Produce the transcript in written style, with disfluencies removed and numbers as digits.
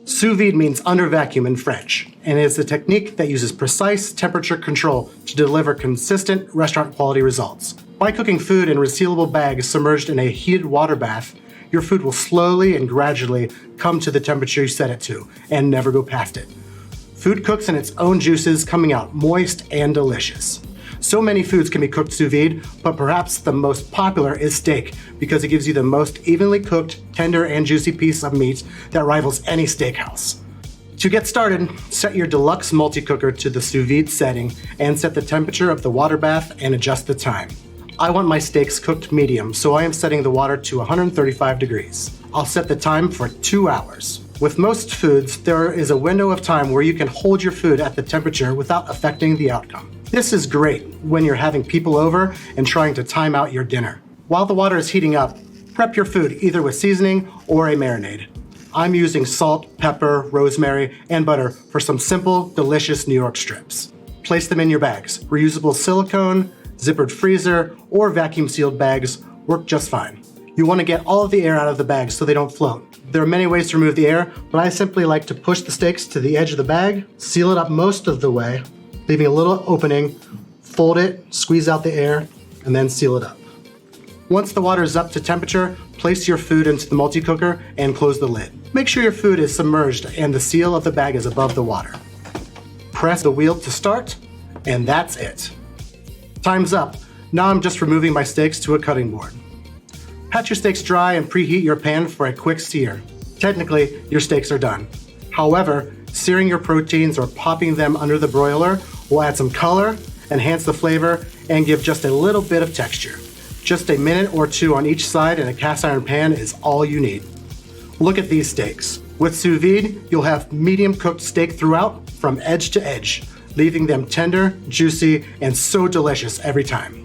Sous vide means under vacuum in French, and it is a technique that uses precise temperature control to deliver consistent restaurant quality results. By cooking food in resealable bags submerged in a heated water bath, your food will slowly and gradually come to the temperature you set it to and never go past it. Food cooks in its own juices, coming out moist and delicious. So many foods can be cooked sous vide, but perhaps the most popular is steak because it gives you the most evenly cooked, tender, and juicy piece of meat that rivals any steakhouse. To get started, set your Deluxe multi-cooker to the sous vide setting and set the temperature of the water bath and adjust the time. I want my steaks cooked medium, so I am setting the water to 135 degrees. I'll set the time for 2 hours. With most foods, there is a window of time where you can hold your food at the temperature without affecting the outcome. This is great when you're having people over and trying to time out your dinner. While the water is heating up, prep your food either with seasoning or a marinade. I'm using salt, pepper, rosemary, and butter for some simple, delicious New York strips. Place them in your bags. Reusable silicone, zippered freezer, or vacuum-sealed bags work just fine. You want to get all of the air out of the bags so they don't float. There are many ways to remove the air, but I simply like to push the steaks to the edge of the bag, seal it up most of the way, leaving a little opening, fold it, squeeze out the air, and then seal it up. Once the water is up to temperature, place your food into the multi-cooker and close the lid. Make sure your food is submerged and the seal of the bag is above the water. Press the wheel to start, and that's it. Time's up. Now I'm just removing my steaks to a cutting board. Pat your steaks dry and preheat your pan for a quick sear. Technically, your steaks are done. However, searing your proteins or popping them under the broiler will add some color, enhance the flavor, and give just a little bit of texture. Just a minute or two on each side in a cast iron pan is all you need. Look at these steaks. With sous vide, you'll have medium cooked steak throughout from edge to edge, leaving them tender, juicy, and so delicious every time.